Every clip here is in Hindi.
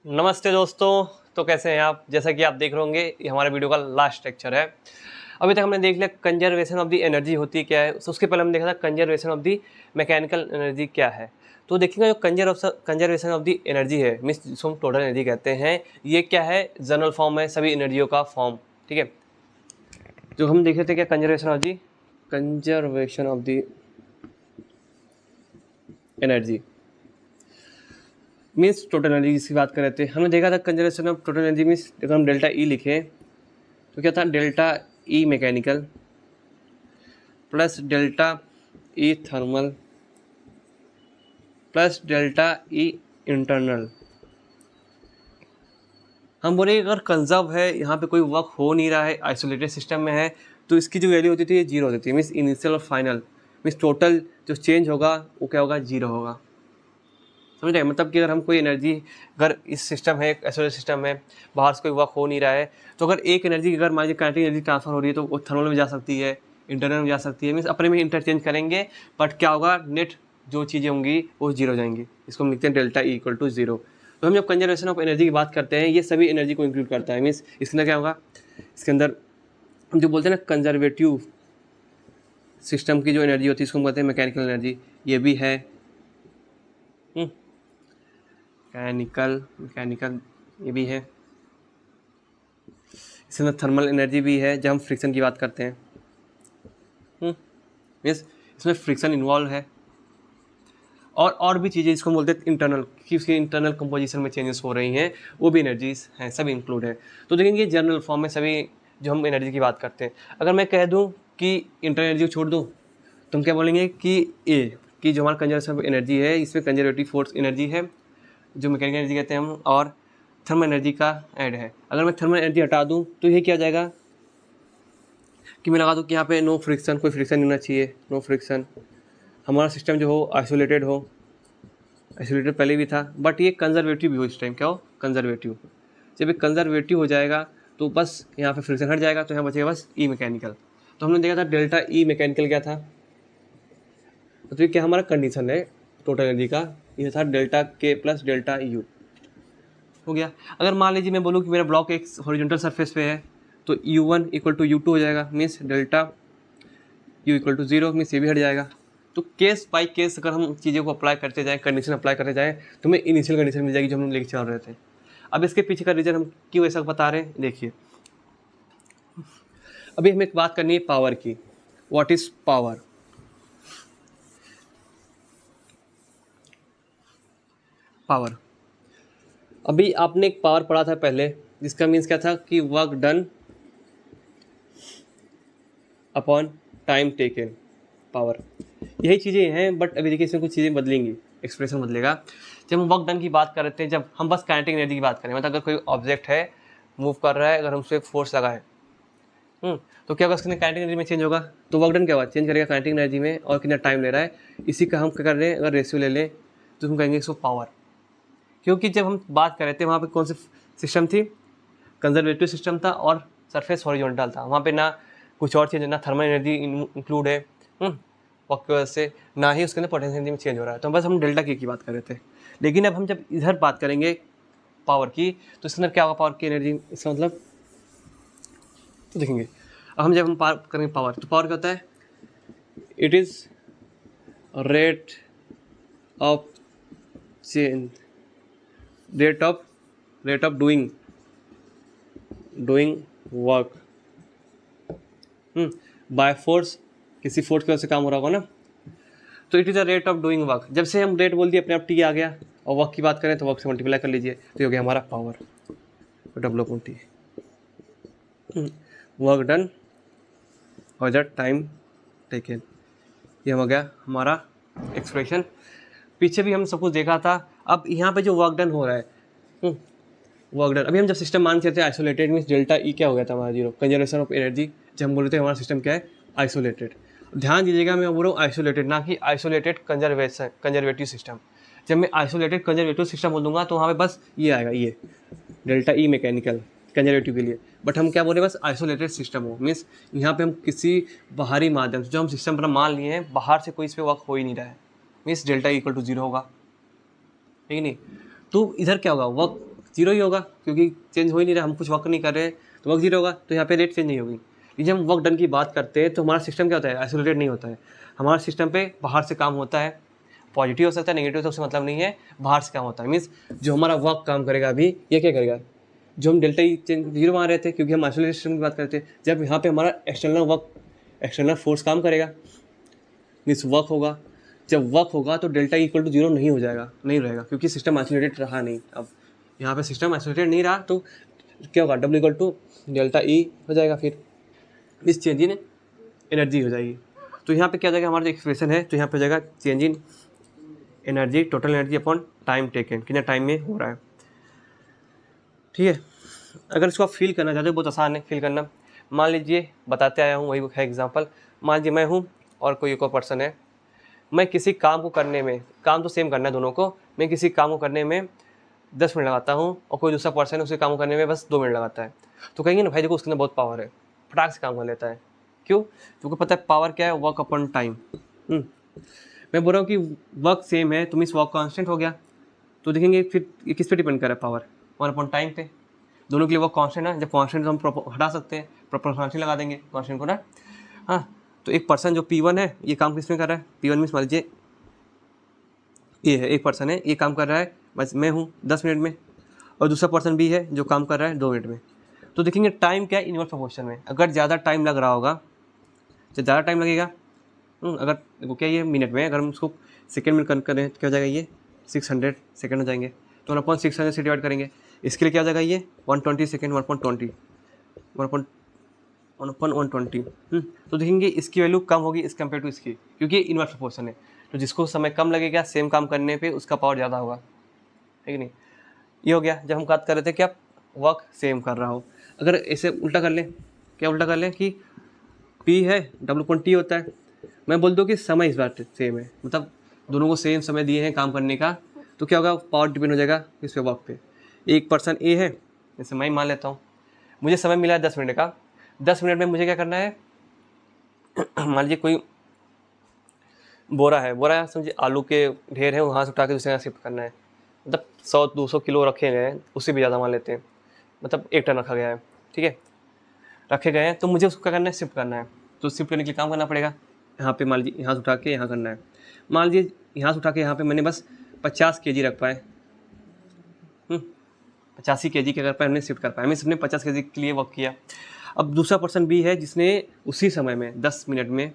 नमस्ते दोस्तों। तो कैसे हैं आप? जैसा कि आप देख रहे होंगे ये हमारे वीडियो का लास्ट लेक्चर है। अभी तक हमने देख लिया कंजर्वेशन ऑफ द एनर्जी होती क्या है। तो उसके पहले हमने देखा था conservation of the mechanical energy क्या है। तो देखिएगा जो कंजर्वेशन ऑफ द एनर्जी है मीन्स जिसको हम टोटल एनर्जी कहते हैं, ये क्या है? जनरल फॉर्म है सभी एनर्जियों का फॉर्म। ठीक है, जो हम देख रहे थे क्या conservation of the energy means total energy जिसकी बात कर रहे थे। हमने देखा था conservation of total energy means अगर हम डेल्टा ई लिखें तो क्या था? Delta E mechanical plus delta E thermal plus delta E internal. हम बोले अगर कंजर्व है, यहाँ पे कोई वर्क हो नहीं रहा है, आइसोलेटेड सिस्टम में है, तो इसकी जो वैल्यू होती थी ये जीरो होती थी। मीन्स इनिशियल और फाइनल मीन्स टोटल जो चेंज होगा वो क्या होगा? जीरो होगा। समझ रहे? मतलब कि अगर हम कोई एनर्जी अगर इस सिस्टम है, आइसोलेटेड सिस्टम है, बाहर से कोई वर्क हो नहीं रहा है, तो अगर एक एनर्जी अगर मान लीजिए काइनेटिक एनर्जी ट्रांसफर हो रही है तो वो थर्मल में जा सकती है, इंटरनल में जा सकती है। मीन्स अपने में इंटरचेंज करेंगे, बट क्या होगा? नेट जो चीज़ें होंगी वो जीरो हो जाएंगी। इसको हम लिखते हैं delta E equal to zero. तो हम जब कंजर्वेशन ऑफ एनर्जी की बात करते हैं, ये सभी एनर्जी को इंक्लूड करता है। मीन्स इसके अंदर क्या होगा? इसके अंदर हम जो बोलते हैं ना कंजर्वेटिव सिस्टम की जो एनर्जी होती है इसको हम कहते हैं मैकेनिकल एनर्जी। ये भी है मैकेनिकल ये भी है। इसके अंदर थर्मल एनर्जी भी है जब हम फ्रिक्शन की बात करते हैं। मीन्स इसमें फ्रिक्शन इन्वॉल्व है और भी चीज़ें जिसको बोलते हैं इंटरनल, कि उसके इंटरनल कंपोजिशन में चेंजेस हो रही हैं, वो भी एनर्जीज हैं, सब इंक्लूड है। तो देखेंगे जनरल फॉर्म में सभी जो हम एनर्जी की बात करते हैं। अगर मैं कह दूं कि इंटरनल एनर्जी को छोड़ दूं तो हम क्या बोलेंगे कि ए कि जो हमारा कंजर्वेशन एनर्जी है इसमें कंजर्वेटिव फोर्स एनर्जी है जो मैकेनिकल एनर्जी कहते हैं हम, और थर्मल एनर्जी का ऐड है। अगर मैं थर्मल एनर्जी हटा दूं तो ये क्या जाएगा कि मैं लगा दूं कि यहाँ पे नो फ्रिक्शन, कोई फ्रिक्शन नहीं होना चाहिए, नो फ्रिक्शन। हमारा सिस्टम जो हो आइसोलेटेड हो, आइसोलेटेड पहले भी था बट ये कंजर्वेटिव भी हो। इस टाइम क्या हो? कंजर्वेटिव। जब ये कंजर्वेटिव हो जाएगा तो बस यहाँ पे फ्रिक्शन हट जाएगा, तो यहाँ बचेगा बस ई मैकेनिकल। तो हमने देखा था डेल्टा ई मैकेनिकल क्या था, तो ये क्या हमारा कंडीशन है टोटल एनर्जी का, ये था डेल्टा के प्लस डेल्टा यू हो गया। अगर मान लीजिए मैं बोलूँ कि मेरा ब्लॉक एक हॉरिजॉन्टल सरफेस पे है तो u1 इक्वल टू u2 हो जाएगा। Means delta u equal to zero, means ये भी हट जाएगा। तो केस बाई केस अगर हम चीज़ों को अप्लाई करते जाएँ, कंडीशन अप्लाई करते जाएँ, तो हमें इनिशियल कंडीशन मिल जाएगी जो हम लेके चल रहे थे। अब इसके पीछे का रीज़न हम क्यों ऐसा बता रहे हैं, देखिए। अभी हमें एक बात करनी है पावर की। What is power? पावर, अभी आपने एक पावर पढ़ा था पहले जिसका मीन्स क्या था कि work done upon time taken. Power यही चीज़ें हैं, बट अभी देखिए इसमें कुछ चीज़ें बदलेंगी, एक्सप्रेशन बदलेगा। जब हम वर्क डन की बात कर रहे थे, जब हम बस काइनेटिक एनर्जी की बात करें, मतलब अगर कोई ऑब्जेक्ट है मूव कर रहा है, अगर हम उस पर फोर्स लगाएं तो क्या होगा? उसके काइनेटिक एनर्जी में चेंज होगा। तो वर्क डन क्या हुआ? चेंज करेगा काइनेटिक एनर्जी में, और कितना टाइम ले रहा है इसी का हम क्या कर रहे हैं, अगर रेशियो ले लें तो हम कहेंगे इसको पावर। क्योंकि जब हम बात कर रहे थे वहाँ पे कौन सी सिस्टम थी? कंजर्वेटिव सिस्टम था और सरफेस हॉरिजॉन्टल था। वहाँ पे ना कुछ और चीज़, ना थर्मल एनर्जी इंक्लूड है वक्त की वजह से, ना ही उसके अंदर पोटेंशियल एनर्जी में चेंज हो रहा है। तो बस हम डेल्टा की बात कर रहे थे। लेकिन अब हम जब इधर बात करेंगे पावर की, तो इसके अंदर क्या होगा पावर की एनर्जी? इसका मतलब तो देखेंगे। अब हम जब हम बात करेंगे पावर, तो पावर क्या होता है? It is rate of change, rate of doing work by force, किसी फोर्स की वजह से काम हो रहा होगा ना। तो it is a rate of doing work. जब से हम रेट बोल दिए अपने आप टी आ गया, और वर्क की बात करें तो वर्क से मल्टीप्लाई कर लीजिए, तो ये हो गया हमारा power, W upon T. Work done और द टाइम टेकन, ये हो गया हमारा एक्सप्रेशन। पीछे भी हम सब कुछ देखा था। अब यहाँ पे जो वर्क डन हो रहा है, वर्क डन, अभी हम जब सिस्टम मान के थे आइसोलेटेड, मीन्स डेल्टा ई क्या हो गया था हमारा? जीरो। कंजर्वेशन ऑफ एनर्जी जब हम बोल रहे थे हमारा सिस्टम क्या है? आइसोलेटेड। ध्यान दीजिएगा, मैं बोल रहा हूँ आइसोलेटेड, ना कि आइसोलेटेड कंजर्वेटिव सिस्टम। जब मैं आइसोलेटेड कंजर्वेटिव सिस्टम बोल दूंगा तो वहाँ पे बस ये आएगा, ये डेल्टा ई मैकेनिकल कंजर्वेटिव के लिए। बट हम क्या बोल रहे हैं? बस आइसोलेटेड सिस्टम हो। मीन्स यहाँ पे हम किसी बाहरी माध्यम से जो हम सिस्टम पर मान लिए हैं, बाहर से कोई इस पर वर्क हो ही नहीं रहा है, means delta equal to zero होगा, ठीक नहीं? तो इधर क्या होगा? वर्क जीरो ही होगा, क्योंकि चेंज हो ही नहीं रहा, हम कुछ वर्क नहीं कर रहे हैं तो वर्क जीरो होगा, तो यहाँ पे रेट चेंज नहीं होगी। लेकिन जब हम वर्क डन की बात करते हैं तो हमारा सिस्टम क्या होता है, आइसोलेटेड नहीं होता है। हमारा सिस्टम पे बाहर से काम होता है, पॉजिटिव हो सकता है, नेगेटिव, तो उससे मतलब नहीं है, बाहर से काम होता है। मीन्स जो हमारा वर्क काम करेगा अभी, ये क्या करेगा, जो हम डेल्टा ई जीरो मान रहे थे क्योंकि हम आइसोलेटेड सिस्टम की बात करते थे, जब यहाँ पे हमारा एक्सटर्नल फोर्स काम करेगा, मीन्स वर्क होगा, जब वर्क होगा तो डेल्टा इक्वल टू जीरो नहीं हो जाएगा, नहीं रहेगा, क्योंकि सिस्टम आइसोलेटेड रहा नहीं। अब यहाँ पे सिस्टम आइसोलेटेड नहीं रहा तो क्या होगा, W equal to delta E हो जाएगा, फिर इस चेंज इन एनर्जी हो जाएगी। तो यहाँ पे क्या हो जाएगा, हमारा जो एक्सप्रेशन है, तो यहाँ पे हो जाएगा change in energy, total energy upon time taken, कितना टाइम में हो रहा है। ठीक है, अगर इसको आप फील करना चाहते हो, बहुत आसान है फील करना। मान लीजिए बताते आया हूँ, वही है एग्जांपल। मान लीजिए मैं हूँ और कोई एक और पर्सन है, मैं किसी काम को करने में, काम तो सेम करना है दोनों को, मैं किसी काम को करने में 10 मिनट लगाता हूँ और कोई दूसरा पर्सन है उसी काम को करने में बस 2 मिनट लगाता है। तो कहेंगे ना भाई देखो उसके अंदर बहुत पावर है, फटाक से काम कर लेता है। क्यों? क्योंकि पता है पावर क्या है, वर्क अपॉन टाइम। मैं बोल रहा हूँ कि वर्क सेम है तो मीन्स वर्क कांस्टेंट हो गया। तो देखेंगे फिर ये किस पे डिपेंड कर रहा है, पावर 1 अपॉन टाइम पे। दोनों के लिए वर्क कांस्टेंट है, जब कांस्टेंट तो हम हटा सकते हैं, प्रोपोर्शनलिटी लगा देंगे कांस्टेंट को ना। हाँ, तो एक पर्सन जो P1 है ये काम किस में कर रहा है, P1 मीन्स मान लीजिए ये है, एक पर्सन है ये काम कर रहा है बस मैं हूँ 10 मिनट में, और दूसरा पर्सन भी है जो काम कर रहा है 2 मिनट में। तो देखेंगे टाइम क्या है, इनवर्स प्रोपोर्शन में। अगर ज़्यादा टाइम लग रहा होगा, जब ज़्यादा टाइम लगेगा, अगर देखो क्या ये मिनट में, अगर हम उसको सेकेंड में कन्वर्ट करें तो क्या हो जाएगा, ये 600 सेकेंड हो जाएंगे। तो 1/600 से डिवाइड करेंगे, इसके लिए क्या हो जाएगा, ये 120 सेकेंड, 1/20 1/120। तो देखेंगे इसकी वैल्यू कम होगी इस कंपेयर टू इसकी, क्योंकि इनवर्स प्रोपोर्शन है। तो जिसको समय कम लगेगा सेम काम करने पे उसका पावर ज़्यादा होगा, है कि नहीं। ये हो गया जब हम बात कर रहे थे कि आप वर्क सेम कर रहा हो। अगर इसे उल्टा कर लें, क्या उल्टा कर लें कि P है W/T होता है, मैं बोल दूँ कि समय इस बार सेम है, मतलब दोनों को सेम समय दिए हैं काम करने का, तो क्या होगा, पावर डिपेंड हो जाएगा इस पे, वर्क पे। एक पर्सन A है, जैसे मैं ही मान लेता हूँ, मुझे समय मिला है 10 मिनट का, 10 मिनट में मुझे क्या करना है मान लीजिए कोई बोरा है, बोरा समझिए आलू के ढेर है, वहाँ से उठा के दूसरे जगह शिफ्ट करना है, मतलब 100-200 किलो रखे गए हैं, उससे भी ज़्यादा मान लेते हैं, मतलब 1 टन रखा गया है, ठीक है, रखे गए हैं, तो मुझे उसको क्या करना है, शिफ्ट करना है। तो शिफ्ट करने के लिए काम करना पड़ेगा, यहाँ पे मान लीजिए यहाँ से उठा के यहाँ करना है। मान लीजिए यहाँ से उठा के यहाँ पे मैंने बस 50 kg रख पाए, 85 kg के अगर पे हमने शिफ्ट कर पाया, मीन्स हमने 50 kg के लिए वर्क किया। अब दूसरा पर्सन भी है जिसने उसी समय में 10 मिनट में,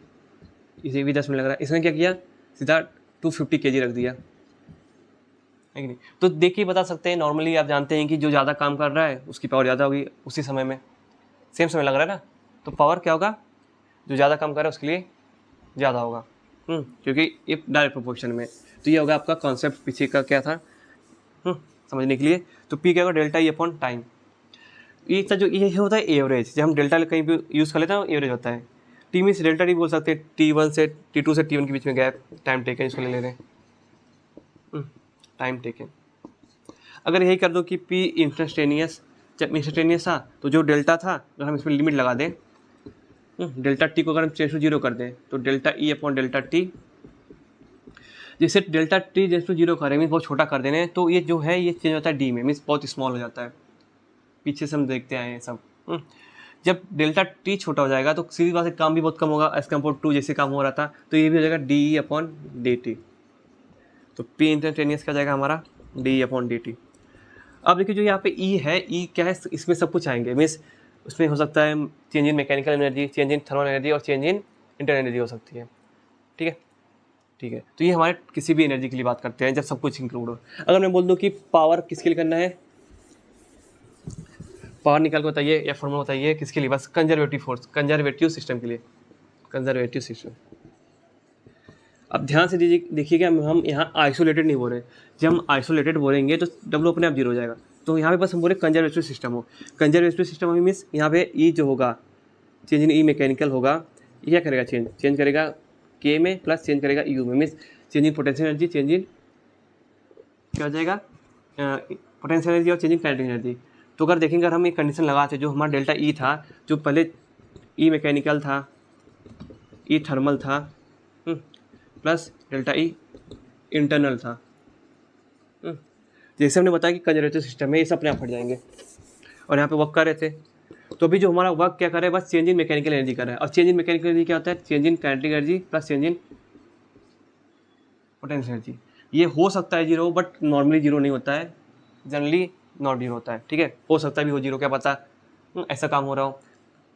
इसे भी 10 मिनट लग रहा है, इसने क्या किया, सीधा 250 kg रख दिया, है कि नहीं। तो देखिए बता सकते हैं, नॉर्मली आप जानते हैं कि जो ज़्यादा काम कर रहा है उसकी पावर ज़्यादा होगी उसी समय में, सेम समय लग रहा है ना, तो पावर क्या होगा, जो ज़्यादा काम कर रहा है उसके लिए ज़्यादा होगा, क्योंकि ये डायरेक्ट प्रोपोर्शन में। तो ये होगा आपका कॉन्सेप्ट पीछे का क्या था, समझने के लिए। तो P क्या होगा, डेल्टा ई अपॉन टाइम। ये जो ये होता है एवरेज, जब हम डेल्टा कहीं भी यूज़ कर लेते हैं एवरेज होता है। T मीन्स डेल्टा टी बोल सकते हैं, T1 से T2 से T1 के बीच में गैप, टाइम टेकन इसको ले रहे हैं, टाइम टेकन। अगर यही कर दो कि P इंस्टेंटेनियस, जब इंस्टेंटेनियस था तो जो डेल्टा था, अगर हम इसमें लिमिट लगा दें, डेल्टा टी को अगर हम चेंज टू 0 कर दें तो delta E upon delta T, जैसे डेल्टा टी चेंज टू 0 करें मीन्स बहुत छोटा कर देने, तो ये जो है ये चेंज होता है डी में, मीन्स बहुत स्मॉल हो जाता है। पीछे से हम देखते आए हैं सब। जब डेल्टा टी छोटा हो जाएगा तो सीधी बात से काम भी बहुत कम होगा एज कम्पेयर टू जैसे काम हो रहा था, तो ये भी हो जाएगा D E upon D T. तो पी इंस्टेंटेनियस क्या जाएगा हमारा, D E upon D T. अब देखिए जो यहाँ पे ई है, ई क्या है, इसमें सब कुछ आएंगे, मीन्स उसमें हो सकता है change in mechanical energy, change in thermal energy और चेंज इन इंटरनल एनर्जी हो सकती है, ठीक है, ठीक है। तो ये हमारे किसी भी एनर्जी के लिए बात करते हैं जब सब कुछ इंक्लूड हो। अगर मैं बोल दूँ कि पावर किसके लिए करना है, पावर निकाल के बताइए या फॉर्मूला बताइए किसके लिए, बस कंजर्वेटिव फोर्स, कंजर्वेटिव सिस्टम के लिए, कंजर्वेटिव सिस्टम। अब ध्यान से देखिएगा, हम यहाँ आइसोलेटेड नहीं बोल रहे, जब हम आइसोलेटेड बोलेंगे तो डब्ल्यू अपने आप जीरो हो जाएगा। तो यहाँ पे बस हम बोले कंजर्वेटिव सिस्टम हो, कंजर्वेटिव सिस्टम में मीन्स यहाँ पे ई जो होगा चेंज इन ई मैकेनिकल होगा, ये क्या करेगा, चेंज करेगा के में प्लस चेंज करेगा यू में, means change in potential energy, change in क्या हो जाएगा पोटेंशियल एनर्जी और चेंज इन काइनेटिक एनर्जी। तो अगर देखेंगे, अगर हम एक कंडीशन लगाते जो हमारा डेल्टा ई था, जो पहले ई मैकेनिकल था, ई थर्मल था, प्लस डेल्टा ई इंटरनल था, जैसे हमने बताया कि कंजर्वेटिव सिस्टम है, ये सब अपने आप हट जाएंगे और यहाँ पे वर्क कर रहे थे। तो अभी जो हमारा वर्क क्या कर रहा है, बस चेंज इन मैकेनिकल एनर्जी कर रहा है। और चेंज इन मैकेनिकल एनर्जी क्या होता है, change in kinetic energy plus change in potential energy. ये हो सकता है जीरो, बट नॉर्मली जीरो नहीं होता है, जनरली नॉट जीरो होता है। ठीक है, हो सकता है भी हो जीरो, क्या पता ऐसा काम हो रहा हो,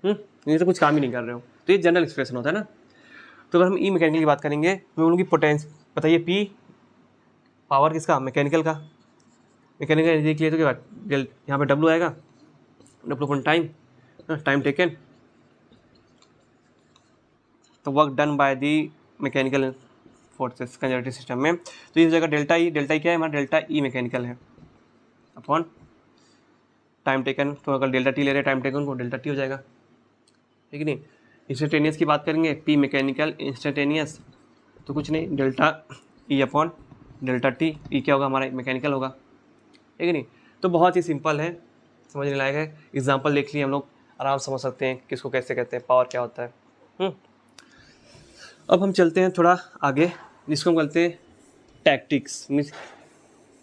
नहीं तो कुछ काम ही नहीं कर रहे हो। तो ये जनरल एक्सप्रेशन होता है ना। तो अगर हम ई मैकेनिकल की बात करेंगे तो उनकी पोटेंस बताइए, पी पावर किसका, मैकेनिकल का। मैकेनिकल एनर्जी के लिए तो क्या डेल यहाँ पे डब्लू आएगा, डब्लू अपन टाइम, टाइम टेकन, तो work done by the mechanical forces conservative system में। तो इस जगह डेल्टा ई क्या है हमारा, डेल्टा ई मैकेनिकल है अपॉन टाइम टेकन। तो अगर डेल्टा टी ले रहे हैं टाइम टेकन को, डेल्टा टी हो जाएगा, ठीक है नहीं। इंस्टेंटेनियस की बात करेंगे, पी मैकेनिकल इंस्टेंटेनियस, तो कुछ नहीं, delta E upon delta T. E क्या होगा हमारा, मैकेनिकल होगा, ठीक है नहीं। तो बहुत ही सिंपल है, समझने लायक है। एग्जाम्पल देख लिए हम लोग, आराम से समझ सकते हैं किसको कैसे कहते हैं, पावर क्या होता है। अब हम चलते हैं थोड़ा आगे, जिसको हम कहते हैं टैक्टिक्स। मीन्स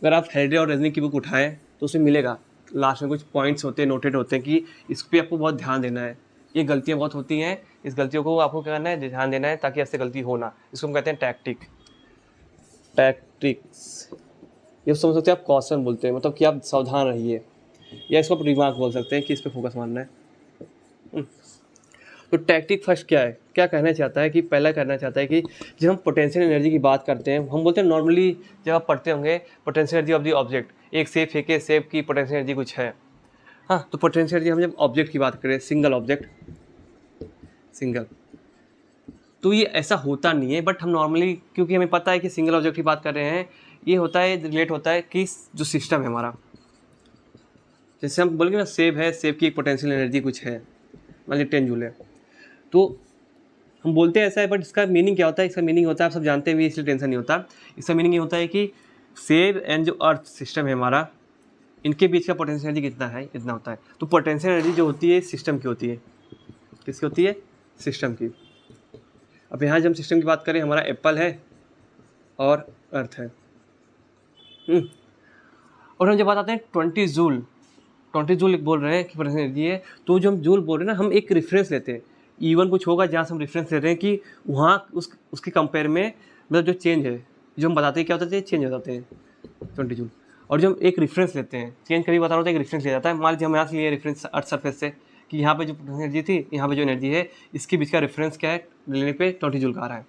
अगर आप हेडरे और रेजनिंग की बुक उठाएं तो उसमें मिलेगा लास्ट में कुछ पॉइंट्स होते हैं, नोटेड होते हैं कि इस पर आपको बहुत ध्यान देना है। ये गलतियाँ बहुत होती हैं, इस गलतियों को आपको क्या करना है, ध्यान देना है ताकि ऐसे गलती हो ना। इसको हम कहते हैं टैक्टिक्स। ये समझ सकते हैं आप, कॉशन बोलते हैं, मतलब कि आप सावधान रहिए, या इसको आप रिमार्क बोल सकते हैं कि इस पर फोकस मारना है। तो टैक्टिक फर्स्ट क्या है, क्या कहना चाहता है कि पहला कहना चाहता है कि जब हम पोटेंशियल एनर्जी की बात करते हैं, हम बोलते हैं नॉर्मली जब आप पढ़ते होंगे potential energy of the object, एक सेब फेंके, सेब की पोटेंशियल एनर्जी कुछ है। हाँ, तो पोटेंशियल एनर्जी हम जब ऑब्जेक्ट की बात करें, सिंगल ऑब्जेक्ट, सिंगल, तो ये ऐसा होता नहीं है, बट हम नॉर्मली क्योंकि हमें पता है कि सिंगल ऑब्जेक्ट की बात कर रहे हैं, ये होता है, रिलेट होता है कि जो सिस्टम है हमारा, जैसे हम बोलेंगे ना सेब है, सेब की एक पोटेंशियल एनर्जी कुछ है, मान लीजिए 10 जूल है, तो हम बोलते हैं ऐसा है, बट इसका मीनिंग क्या होता है, इसका मीनिंग होता है, आप सब जानते हैं, इसलिए टेंशन नहीं होता। इसका मीनिंग ये होता है कि सेब एंड जो अर्थ सिस्टम है हमारा, इनके बीच का पोटेंशियल एनर्जी कितना है, इतना होता है। तो पोटेंशियल एनर्जी जो होती है सिस्टम की होती है, किसकी होती है, सिस्टम की। अब यहाँ जब हम सिस्टम की बात करें, हमारा एप्पल है और अर्थ है। और हम जब बात आते हैं 20 जूल बोल रहे हैं कि पोटेंशियल एनर्जी है, तो जो हम जूल बोल रहे हैं ना, हम एक रेफरेंस लेते हैं, इवन कुछ होगा जहाँ से हम रेफरेंस ले रहे हैं कि वहाँ उसके कंपेयर में मतलब जो चेंज है, जो हम बताते हैं क्या होता है, चेंज हो जाते हैं 20 जूल। और जो हम एक रेफरेंस लेते हैं, चेंज कभी बता रहा होता है, एक रेफरेंस ले जाता है। मान लीजिए हम यहाँ से लिए रेफरेंस अर्थ सरफेस से कि यहाँ पे जो पोटेंशियल एनर्जी थी, यहाँ पे जो एनर्जी है, इसके बीच का रेफरेंस क्या है, लेने पे 20 जूल का आ रहा है।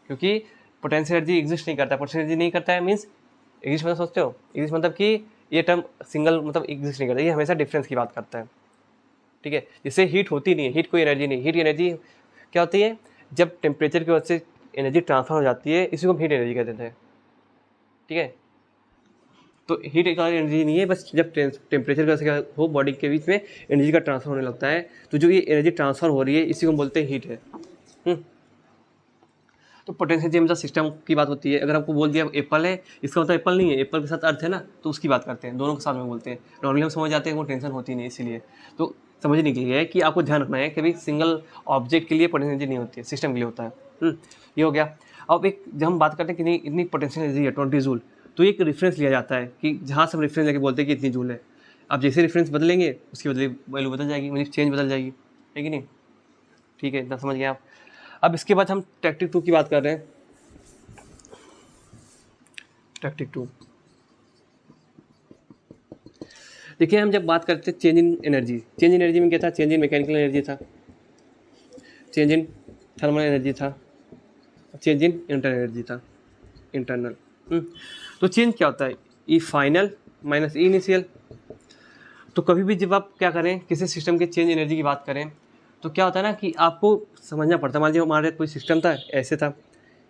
क्योंकि पोटेंशियल एनर्जी एग्जिस्ट नहीं करता, पोटेंशियल एनर्जी नहीं करता है मीन्स एग्जिस्ट मतलब सोचते हो, एग्जिस्ट मतलब कि ये टर्म सिंगल मतलब एग्जिस्ट नहीं करता, ये हमेशा डिफरेंस की बात करता है। ठीक है, जैसे हीट होती नहीं है, हीट कोई एनर्जी नहीं, हीट एनर्जी क्या होती है, जब टेम्परेचर की वजह से एनर्जी ट्रांसफर हो जाती है, इसी को हम हीट एनर्जी कहते हैं। ठीक है, तो हीट एक एनर्जी नहीं है, बस जब टेम्परेचर की वजह से क्या हो, बॉडी के बीच में एनर्जी का ट्रांसफर होने लगता है, तो जो ये एनर्जी ट्रांसफर हो रही है, इसी को हम बोलते हैं हीट है। तो पोटेंशियल एनर्जी मतलब सिस्टम की बात होती है। अगर आपको बोल दिया एप्पल है, इसका मतलब एप्पल नहीं है, एप्पल के साथ अर्थ है ना, तो उसकी बात करते हैं, दोनों के साथ में बोलते हैं। नॉर्मली हम समझ जाते हैं, वो टेंशन होती नहीं, इसीलिए तो समझने के लिए है कि आपको ध्यान रखना है कि भाई सिंगल ऑब्जेक्ट के लिए पोटेंशियल एनर्जी नहीं होती है, सिस्टम के लिए होता है। ये हो गया। अब एक जब हम बात करते हैं कि इतनी पोटेंशियल एनर्जी है 20 जूल, तो एक रेफरेंस लिया जाता है कि जहाँ से हम रेफरेंस लेके बोलते हैं कि इतनी जूल है। अब जैसे रेफरेंस बदलेंगे, उसकी वैल्यू बदल जाएगी, मतलब चेंज बदल जाएगी, है कि नहीं। ठीक है, इतना समझ गए आप। अब इसके बाद हम टैक्टिक 2 की बात कर रहे हैं। टैक्टिक 2 देखिए, हम जब बात करते हैं change in energy, change in energy में क्या था, चेंज इन मैकेनिकल एनर्जी था, चेंज इन थर्मल एनर्जी था, चेंज इन इंटरनल एनर्जी था, इंटरनल। तो चेंज क्या होता है, ई फाइनल माइनस ई इनिशियल। तो कभी भी जब आप क्या करें, किसी सिस्टम के चेंज एनर्जी की बात करें, तो क्या होता है ना कि आपको समझना पड़ता है। मान लीजिए हमारे कोई सिस्टम था, ऐसे था,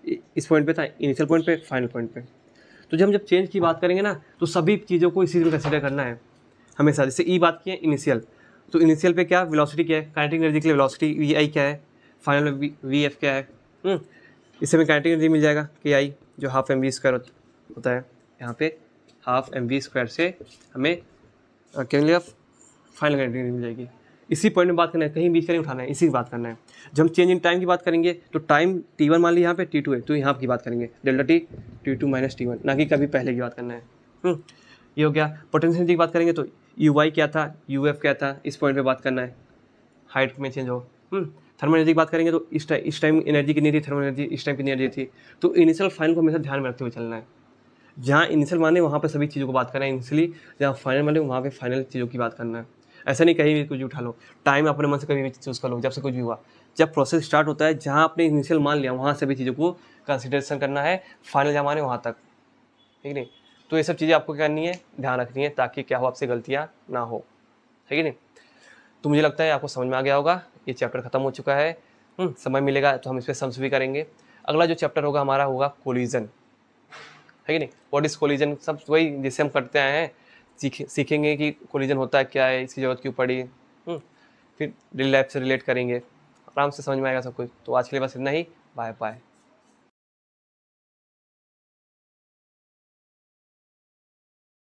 इस पॉइंट पे था, इनिशियल पॉइंट पे, फाइनल पॉइंट पे। तो जब हम चेंज की बात करेंगे ना, तो सभी चीज़ों को इसी में कंसिडर करना है हमेशा। जैसे ई बात की है इनिशियल, तो इनिशियल पे क्या वेलोसिटी क्या है, काइनेटिक एनर्जी के लिए वेलोसिटी वी आई क्या है, फाइनल में वी एफ क्या है। इससे हमें काइनेटिक एनर्जी मिल जाएगा के आई, जो हाफ एम वी स्क्वायर होता है। यहाँ पे हाफ एम वी स्क्वायर से हमें क्या मिलेगा, फाइनल काइनेटिक एनर्जी मिल जाएगी। इसी पॉइंट में बात करना है, कहीं बीच का नहीं उठाना है, इसी की बात करना है। जब हम चेंज इन टाइम की बात करेंगे, तो टाइम T1 मान ली, यहाँ पे T2 है, तो यहाँ की बात करेंगे delta T T2 minus T1, ना कि कभी पहले की बात करना है। ये हो गया। पोटेंशियल एनर्जी की बात करेंगे तो UI क्या था, UF क्या था, इस पॉइंट पे बात करना है, हाइट में चेंज हो। थर्मल एनर्जी की बात करेंगे तो इस टाइम एनर्जी कितनी थी, थर्मल एनर्जी इस टाइम कितनी एनर्जी थी। तो इनिशियल फाइनल को हमेशा ध्यान में रखते हुए चलना है। जहाँ इनिशियल माने वहाँ पे सभी चीज़ों को बात करना है इनिशियली, जहाँ फाइनल माने वहाँ पे फाइनल चीज़ों की बात करना है। ऐसा नहीं कहीं भी कुछ भी उठा लो, टाइम अपने मन से कभी भी चूज़ कर लो, जब से कुछ भी हुआ। जब प्रोसेस स्टार्ट होता है, जहाँ आपने इनिशियल मान लिया वहाँ सभी चीज़ों को कंसिडरेशन करना है, फाइनल जहाँ माने वहाँ तक, ठीक नहीं। तो ये सब चीज़ें आपको क्या करनी है, ध्यान रखनी है, ताकि क्या हो, आपसे गलतियाँ ना हो, ठीक है नहीं। तो मुझे लगता है आपको समझ में आ गया होगा। ये चैप्टर खत्म हो चुका है। समय मिलेगा तो हम इस पर सम्स भी करेंगे। अगला जो चैप्टर होगा हमारा होगा कोलिजन, है कि नहीं। व्हाट इज कोलिजन, सब वही जिससे हम करते आए हैं, सीखेंगे कि कोलिजन होता है क्या है, इसकी जरूरत क्यों पड़ी। फिर रियल लाइफ से रिलेट करेंगे, आराम से समझ में आएगा सब कुछ। तो आज के लिए बस इतना ही। Bye bye.